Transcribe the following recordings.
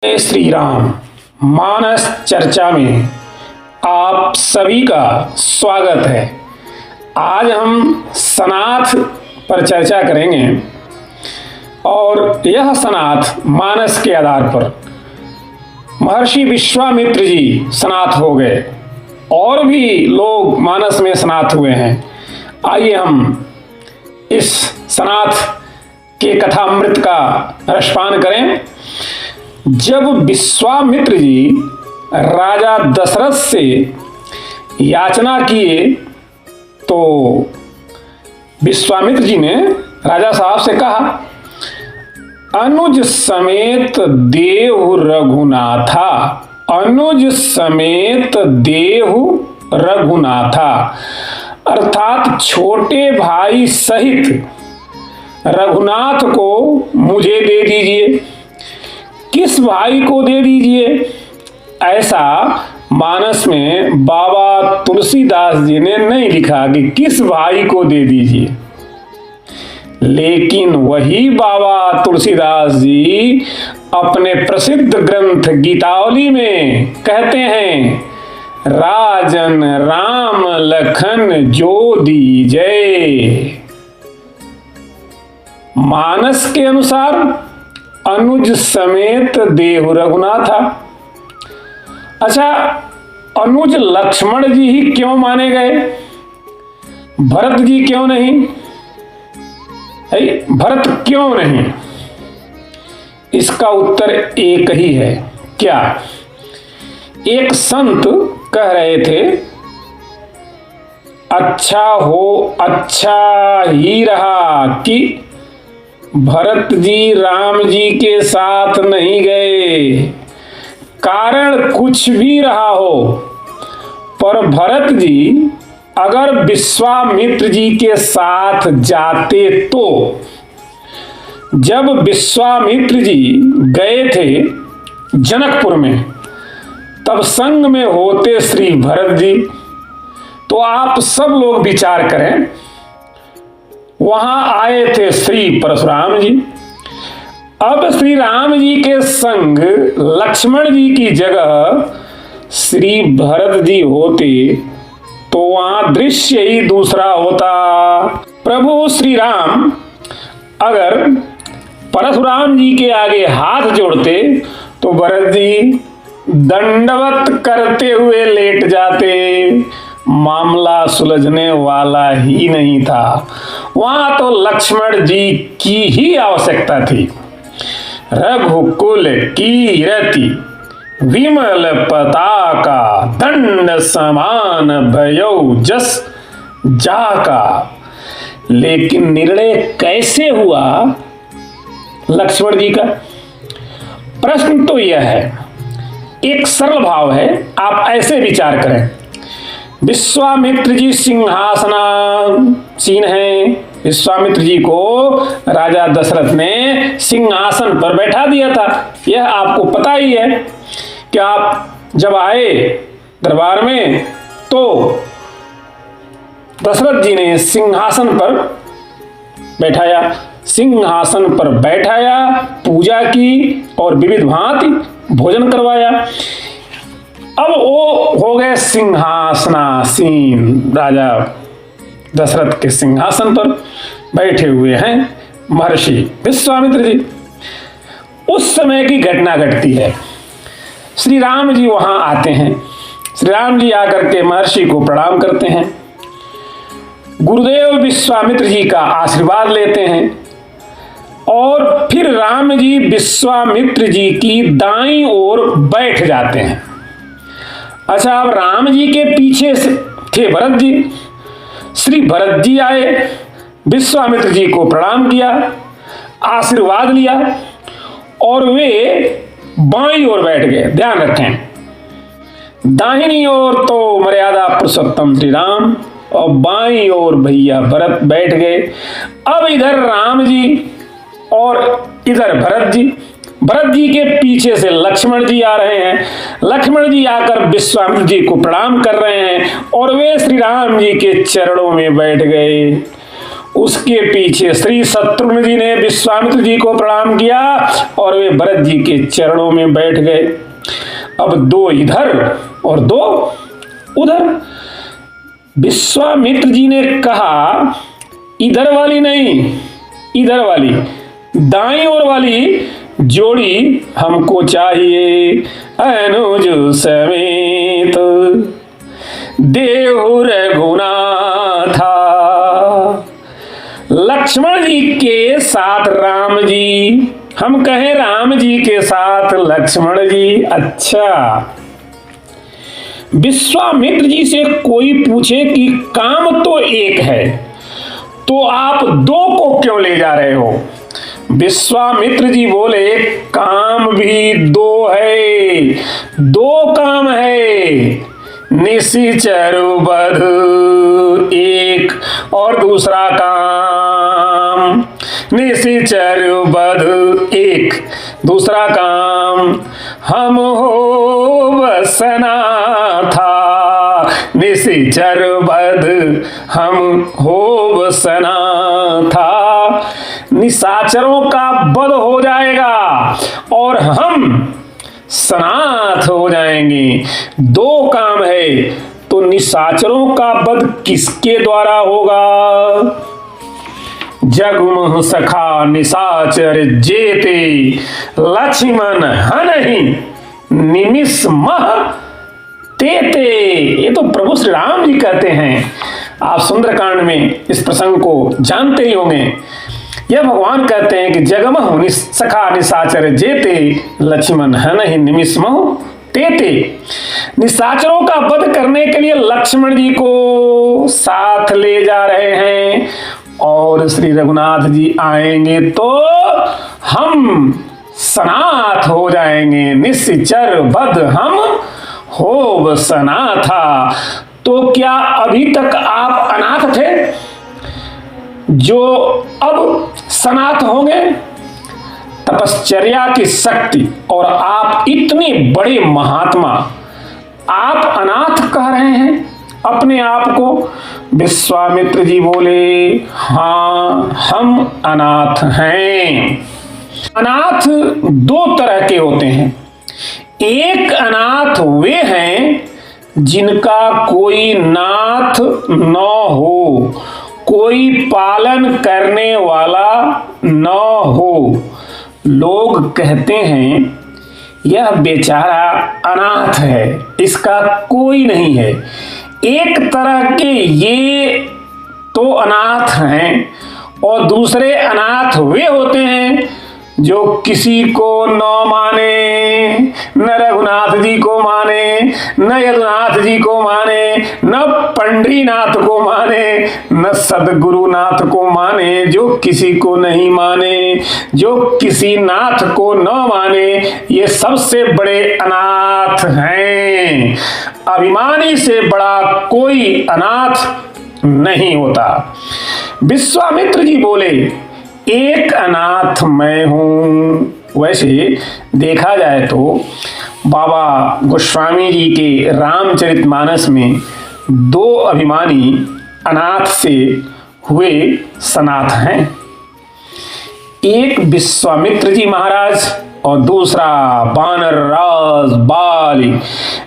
जय श्री राम। मानस चर्चा में आप सभी का स्वागत है। आज हम सनाथ पर चर्चा करेंगे और यह सनाथ मानस के आधार पर महर्षि विश्वामित्र जी सनाथ हो गए और भी लोग मानस में सनाथ हुए हैं। आइए हम इस सनाथ के कथामृत का रसपान करें। जब विश्वामित्र जी राजा दशरथ से याचना किए तो विश्वामित्र जी ने राजा साहब से कहा, अनुज समेत देहु रघुनाथा, अनुज समेत देहु रघुनाथा, अर्थात छोटे भाई सहित रघुनाथ को मुझे दे दीजिए। किस भाई को दे दीजिए, ऐसा मानस में बाबा तुलसीदास जी ने नहीं लिखा कि किस भाई को दे दीजिए, लेकिन वही बाबा तुलसीदास जी अपने प्रसिद्ध ग्रंथ गीतावली में कहते हैं, राजन राम लखन जो दीजय। मानस के अनुसार अनुज समेत देहु रघुनाथा। अच्छा, अनुज लक्ष्मण जी ही क्यों माने गए, भरत जी क्यों नहीं? भरत क्यों नहीं? इसका उत्तर एक ही है। क्या? एक संत कह रहे थे, अच्छा ही रहा कि भरत जी राम जी के साथ नहीं गए। कारण कुछ भी रहा हो, पर भरत जी अगर विश्वामित्र जी के साथ जाते तो, जब विश्वामित्र जी गए थे जनकपुर में, तब संग में होते श्री भरत जी। तो आप सब लोग विचार करें, वहां आए थे श्री परशुराम जी। अब श्री राम जी के संग लक्ष्मण जी की जगह श्री भरत जी होते तो वहां दृश्य ही दूसरा होता। प्रभु श्री राम अगर परशुराम जी के आगे हाथ जोड़ते तो भरत जी दंडवत करते हुए लेट जाते। मामला सुलझने वाला ही नहीं था। वहां तो लक्ष्मण जी की ही आवश्यकता थी। रघुकुल कीरति विमल पताका, दंड समान भयो जस जाका। लेकिन निर्णय कैसे हुआ लक्ष्मण जी का? प्रश्न तो यह है, एक सरल भाव है। आप ऐसे विचार करें, विश्वामित्र जी सिंहासनासीन हैं। विश्वामित्र जी को राजा दशरथ ने सिंहासन पर बैठा दिया था। यह आपको पता ही है कि आप जब आए दरबार में तो दशरथ जी ने सिंहासन पर बैठाया, सिंहासन पर बैठाया, पूजा की और विविध भांति भोजन करवाया। अब वो हो गए सिंहासनासीन। राजा दशरथ के सिंहासन पर बैठे हुए हैं महर्षि विश्वामित्र जी। उस समय की घटना घटती है, श्री राम जी वहां आते हैं। श्री राम जी आकर के महर्षि को प्रणाम करते हैं, गुरुदेव विश्वामित्र जी का आशीर्वाद लेते हैं और फिर राम जी विश्वामित्र जी की दाईं ओर बैठ जाते हैं। अच्छा, अब राम जी के पीछे थे भरत जी। श्री भरत जी आए, विश्वामित्र जी को प्रणाम किया, आशीर्वाद लिया और वे बाईं ओर बैठ गए। ध्यान रखें, दाहिनी ओर तो मर्यादा पुरुषोत्तम श्री राम और बाईं ओर भैया भरत बैठ गए। अब इधर राम जी और इधर भरत जी। भरत जी के पीछे से लक्ष्मण जी आ रहे हैं। लक्ष्मण जी आकर विश्वामित्र जी को प्रणाम कर रहे हैं और वे श्री राम जी के चरणों में बैठ गए। उसके पीछे श्री शत्रुघ्न जी ने विश्वामित्र जी को प्रणाम किया और वे भरत जी के चरणों में बैठ गए। अब दो इधर और दो उधर। विश्वामित्र जी ने कहा, इधर वाली नहीं, इधर वाली, दाईं ओर वाली जोड़ी हमको चाहिए। अनुज समेत देहु रघुनाथा। लक्ष्मण जी के साथ राम जी, हम कहें राम जी के साथ लक्ष्मण जी। अच्छा, विश्वामित्र जी से कोई पूछे कि काम तो एक है, तो आप दो को क्यों ले जा रहे हो? विश्वामित्र जी बोले, काम भी दो है, दो काम है। निशिचर वध एक और दूसरा काम, निशिचर वध एक, दूसरा काम हम हो बसना था। निशिचर वध हम हो बसना था। निशाचरों का वध हो जाएगा और हम सनाथ हो जाएंगे। दो काम है, तो निशाचरों का वध किसके द्वारा होगा? जगमुह सखा निशाचर जेते, लक्ष्मण हनहि निमिष मह तेते। ये तो प्रभु श्री राम जी कहते हैं। आप सुंदरकांड में इस प्रसंग को जानते ही होंगे। यह भगवान कहते हैं कि जगमह सखा निशाचर जेते, लक्ष्मण हनहि निमिष मह तेते। निशाचरों का वध करने के लिए लक्ष्मण जी को साथ ले जा रहे हैं और श्री रघुनाथ जी आएंगे तो हम सनाथ हो जाएंगे। निश्चर वध हम हो सनाथा। तो क्या अभी तक आप अनाथ थे जो अब सनाथ होंगे? तपश्चर्या की शक्ति और आप इतने बड़े महात्मा, आप अनाथ कह रहे हैं अपने आप को? विश्वामित्र जी बोले, हाँ हम अनाथ हैं। अनाथ दो तरह के होते हैं। एक अनाथ वे हैं जिनका कोई नाथ न हो, कोई पालन करने वाला न हो। लोग कहते हैं यह बेचारा अनाथ है, इसका कोई नहीं है। एक तरह के ये तो अनाथ हैं और दूसरे अनाथ वे होते हैं जो किसी को न माने, न रघुनाथ जी को माने, न यदुनाथ जी को माने, न पंडरीनाथ को माने, न सदगुरुनाथ को माने, जो किसी को नहीं माने, जो किसी नाथ को न माने, ये सबसे बड़े अनाथ हैं। अभिमानी से बड़ा कोई अनाथ नहीं होता। विश्वामित्र जी बोले, एक अनाथ मैं हूं। वैसे देखा जाए तो बाबा गोस्वामी जी के रामचरितमानस में दो अभिमानी अनाथ से हुए सनाथ हैं। एक विश्वामित्र जी महाराज और दूसरा वानर राज बाली।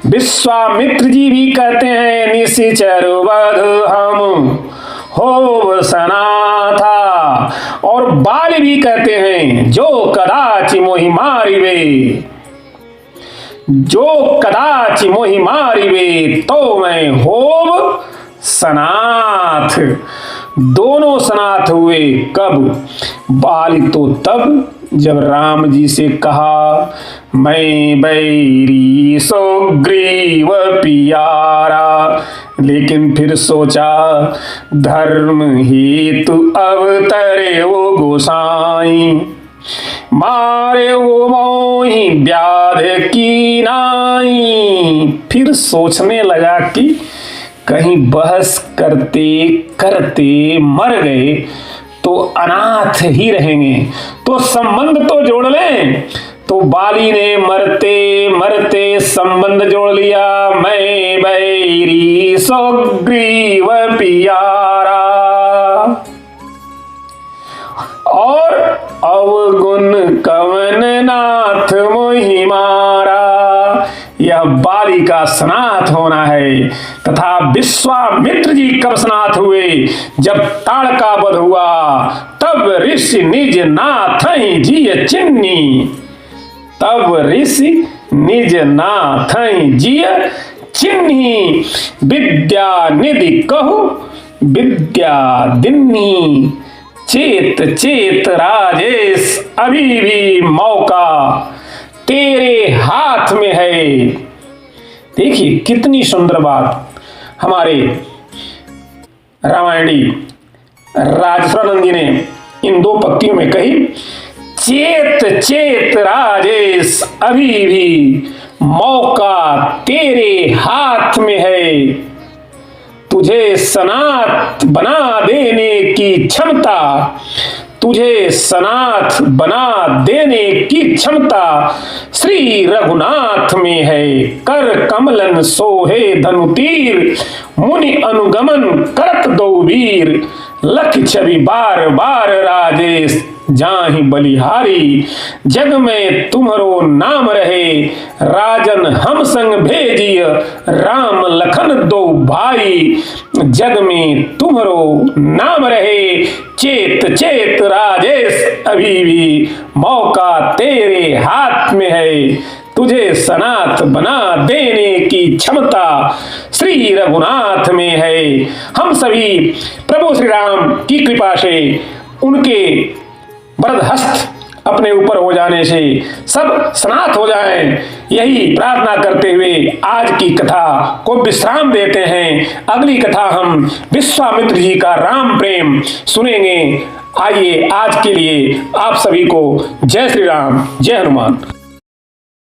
विश्वामित्र जी भी कहते हैं, निशिचर वध हम हो सनाथा। और बाली भी कहते हैं, जो कदाचि मोहि मारिवे, जो कदाचि मोहि मारिवे, तो मैं होव सनाथ। दोनों सनाथ हुए। कब? बाली तो तब जब राम जी से कहा, मैं बैरी सुग्रीव पियारा। लेकिन फिर सोचा, धर्म हेतु अवतरे वो गोसाई, मारे वो मोहि व्याध की नाई। फिर सोचने लगा कि कहीं बहस करते करते मर गए तो अनाथ ही रहेंगे, तो संबंध तो जोड़ लें। तो बाली ने मरते मरते संबंध जोड़ लिया, मैं बैरी सुग्रीव पियारा। और अवगुण कवन नाथ मोहि मारा, यह बाली का स्नात होना है। तथा विश्वामित्र जी कब स्नात हुए? जब ताड़का वध हुआ, तब ऋषि निज नाथ जिय चिन्नी, तब ऋषि निज नाथ जिय चिन्नी, विद्या निधि कहु विद्या दिन्नी, चेत चेत राजेश अभी भी मौका तेरे हाथ में है। देखिए कितनी सुंदर बात हमारे रामायणी राजसुरानंद जी ने इन दो पंक्तियों में कही। चेत चेत राजेश अभी भी मौका तेरे हाथ में है, तुझे सनाथ बना देने की क्षमता, तुझे सनाथ बना देने की क्षमता श्री रघुनाथ में है। कर कमलन सोहे धनुतीर, मुनि अनुगमन करत दो वीर, लख छवि बार बार राजेश जाहि बलिहारी, जग में तुम्हारो नाम रहे राजन हम संग भेजिय, राम लखन दो भाई, जग में तुम्हारो नाम रहे, चेत चेत राजेश अभी भी मौका तेरे हाथ में है, तुझे सनाथ बना देने की क्षमता श्री रघुनाथ में है। हम सभी प्रभु श्री राम की कृपा से, उनके वरद हस्त अपने ऊपर हो जाने से सब सनाथ हो जाएं, यही प्रार्थना करते हुए आज की कथा को विश्राम देते हैं। अगली कथा हम विश्वामित्र जी का राम प्रेम सुनेंगे। आइए आज के लिए आप सभी को जय श्री राम, जय हनुमान।